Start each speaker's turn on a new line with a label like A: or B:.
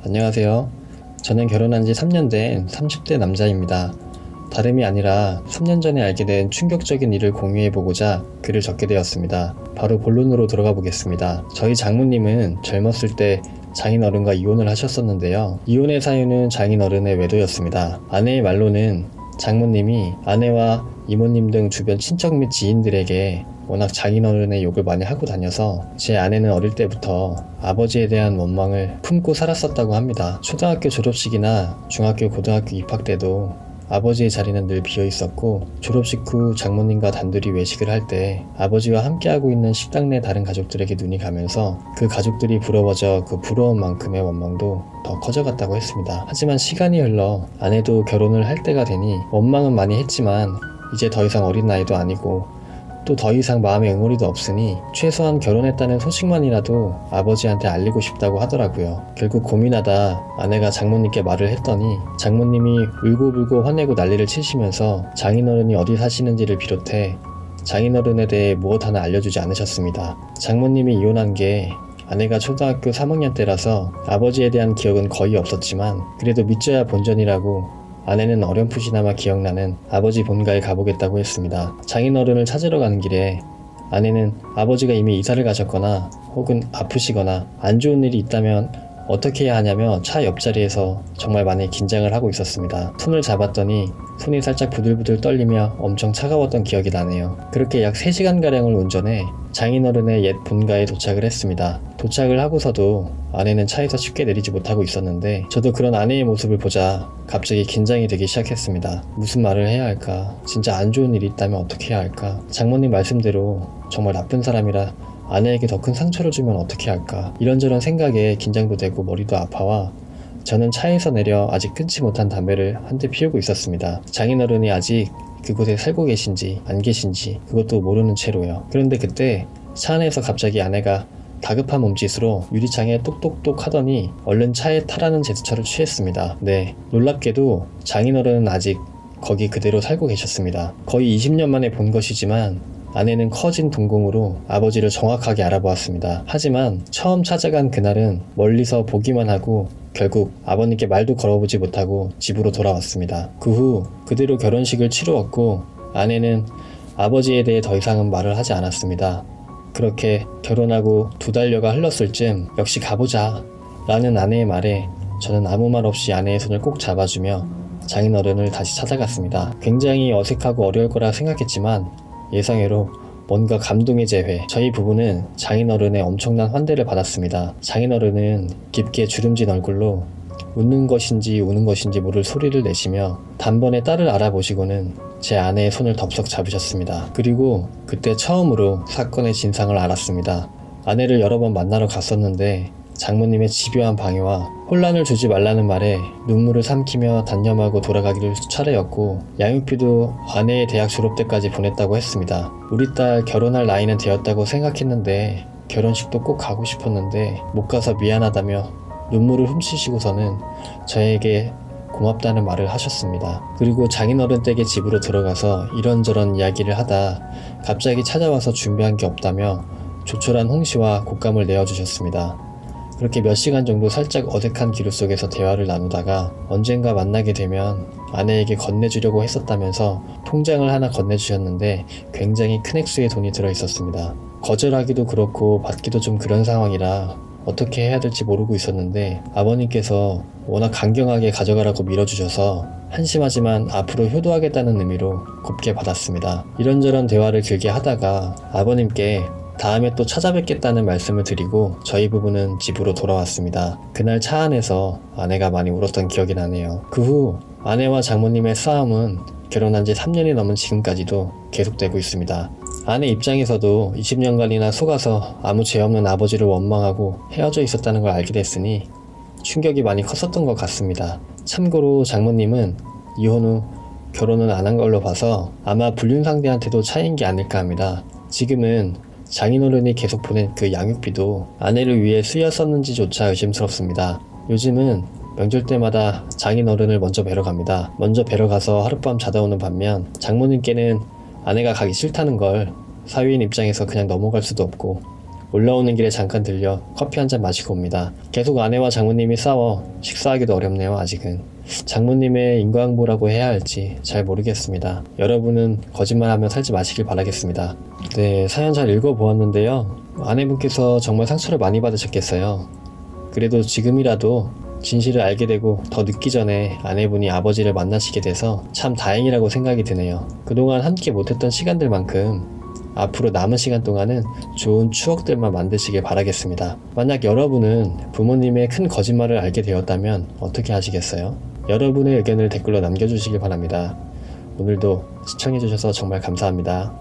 A: 안녕하세요. 저는 결혼한 지 3년 된 30대 남자입니다. 다름이 아니라 3년 전에 알게 된 충격적인 일을 공유해보고자 글을 적게 되었습니다. 바로 본론으로 들어가 보겠습니다. 저희 장모님은 젊었을 때 장인어른과 이혼을 하셨었는데요. 이혼의 사유는 장인어른의 외도였습니다. 아내의 말로는 장모님이 아내와 이모님 등 주변 친척 및 지인들에게 워낙 장인어른의 욕을 많이 하고 다녀서 제 아내는 어릴 때부터 아버지에 대한 원망을 품고 살았었다고 합니다. 초등학교 졸업식이나 중학교 고등학교 입학 때도 아버지의 자리는 늘 비어 있었고, 졸업식 후 장모님과 단둘이 외식을 할 때 아버지와 함께하고 있는 식당 내 다른 가족들에게 눈이 가면서 그 가족들이 부러워져 그 부러운 만큼의 원망도 더 커져갔다고 했습니다. 하지만 시간이 흘러 아내도 결혼을 할 때가 되니 원망은 많이 했지만 이제 더 이상 어린 나이도 아니고 또 더 이상 마음의 응어리도 없으니 최소한 결혼했다는 소식만이라도 아버지한테 알리고 싶다고 하더라고요. 결국 고민하다 아내가 장모님께 말을 했더니 장모님이 울고불고 화내고 난리를 치시면서 장인어른이 어디 사시는지를 비롯해 장인어른에 대해 무엇 하나 알려주지 않으셨습니다. 장모님이 이혼한 게 아내가 초등학교 3학년 때라서 아버지에 대한 기억은 거의 없었지만 그래도 믿져야 본전이라고 아내는 어렴풋이나마 기억나는 아버지 본가에 가보겠다고 했습니다. 장인어른을 찾으러 가는 길에 아내는 아버지가 이미 이사를 가셨거나 혹은 아프시거나 안 좋은 일이 있다면 어떻게 해야 하냐며 차 옆자리에서 정말 많이 긴장을 하고 있었습니다. 손을 잡았더니 손이 살짝 부들부들 떨리며 엄청 차가웠던 기억이 나네요. 그렇게 약 3시간가량을 운전해 장인어른의 옛 본가에 도착을 했습니다. 도착을 하고서도 아내는 차에서 쉽게 내리지 못하고 있었는데 저도 그런 아내의 모습을 보자 갑자기 긴장이 되기 시작했습니다. 무슨 말을 해야 할까? 진짜 안 좋은 일이 있다면 어떻게 해야 할까? 장모님 말씀대로 정말 나쁜 사람이라 아내에게 더 큰 상처를 주면 어떻게 할까? 이런저런 생각에 긴장도 되고 머리도 아파와 저는 차에서 내려 아직 끊지 못한 담배를 한 대 피우고 있었습니다. 장인어른이 아직 그곳에 살고 계신지 안 계신지 그것도 모르는 채로요. 그런데 그때 차 안에서 갑자기 아내가 다급한 몸짓으로 유리창에 똑똑똑 하더니 얼른 차에 타라는 제스처를 취했습니다. 네, 놀랍게도 장인어른은 아직 거기 그대로 살고 계셨습니다. 거의 20년 만에 본 것이지만 아내는 커진 동공으로 아버지를 정확하게 알아보았습니다. 하지만 처음 찾아간 그날은 멀리서 보기만 하고 결국 아버님께 말도 걸어보지 못하고 집으로 돌아왔습니다. 그 후 그대로 결혼식을 치루었고 아내는 아버지에 대해 더 이상은 말을 하지 않았습니다. 그렇게 결혼하고 2달여가 흘렀을 쯤 역시 가보자 라는 아내의 말에 저는 아무 말 없이 아내의 손을 꼭 잡아주며 장인어른을 다시 찾아갔습니다. 굉장히 어색하고 어려울 거라 생각했지만 예상외로 뭔가 감동의 재회. 저희 부부는 장인어른의 엄청난 환대를 받았습니다. 장인어른은 깊게 주름진 얼굴로 웃는 것인지 우는 것인지 모를 소리를 내시며 단번에 딸을 알아보시고는 제 아내의 손을 덥석 잡으셨습니다. 그리고 그때 처음으로 사건의 진상을 알았습니다. 아내를 여러 번 만나러 갔었는데 장모님의 집요한 방해와 혼란을 주지 말라는 말에 눈물을 삼키며 단념하고 돌아가기를 차례였고 양육비도 아내의 대학 졸업 때까지 보냈다고 했습니다. 우리 딸 결혼할 나이는 되었다고 생각했는데 결혼식도 꼭 가고 싶었는데 못 가서 미안하다며 눈물을 훔치시고서는 저에게 고맙다는 말을 하셨습니다. 그리고 장인어른 댁의 집으로 들어가서 이런저런 이야기를 하다 갑자기 찾아와서 준비한 게 없다며 조촐한 홍시와 곶감을 내어주셨습니다. 그렇게 몇 시간 정도 살짝 어색한 기류 속에서 대화를 나누다가 언젠가 만나게 되면 아내에게 건네주려고 했었다면서 통장을 하나 건네주셨는데 굉장히 큰 액수의 돈이 들어있었습니다. 거절하기도 그렇고 받기도 좀 그런 상황이라 어떻게 해야 될지 모르고 있었는데 아버님께서 워낙 강경하게 가져가라고 밀어주셔서 한심하지만 앞으로 효도하겠다는 의미로 곱게 받았습니다. 이런저런 대화를 길게 하다가 아버님께 다음에 또 찾아뵙겠다는 말씀을 드리고 저희 부부는 집으로 돌아왔습니다. 그날 차 안에서 아내가 많이 울었던 기억이 나네요. 그 후 아내와 장모님의 싸움은 결혼한 지 3년이 넘은 지금까지도 계속되고 있습니다. 아내 입장에서도 20년간이나 속아서 아무 죄 없는 아버지를 원망하고 헤어져 있었다는 걸 알게 됐으니 충격이 많이 컸었던 것 같습니다. 참고로 장모님은 이혼 후 결혼은 안 한 걸로 봐서 아마 불륜 상대한테도 차인 게 아닐까 합니다. 지금은 장인어른이 계속 보낸 그 양육비도 아내를 위해 쓰였었는지조차 의심스럽습니다. 요즘은 명절 때마다 장인어른을 먼저 뵈러 갑니다. 먼저 뵈러 가서 하룻밤 자다 오는 반면 장모님께는 아내가 가기 싫다는 걸 사위인 입장에서 그냥 넘어갈 수도 없고 올라오는 길에 잠깐 들려 커피 한 잔 마시고 옵니다. 계속 아내와 장모님이 싸워 식사하기도 어렵네요. 아직은. 장모님의 인과응보라고 해야 할지 잘 모르겠습니다. 여러분은 거짓말하며 살지 마시길 바라겠습니다. 네, 사연 잘 읽어보았는데요. 아내분께서 정말 상처를 많이 받으셨겠어요. 그래도 지금이라도 진실을 알게 되고 더 늦기 전에 아내분이 아버지를 만나시게 돼서 참 다행이라고 생각이 드네요. 그동안 함께 못했던 시간들만큼 앞으로 남은 시간 동안은 좋은 추억들만 만드시길 바라겠습니다. 만약 여러분은 부모님의 큰 거짓말을 알게 되었다면 어떻게 하시겠어요? 여러분의 의견을 댓글로 남겨주시길 바랍니다. 오늘도 시청해주셔서 정말 감사합니다.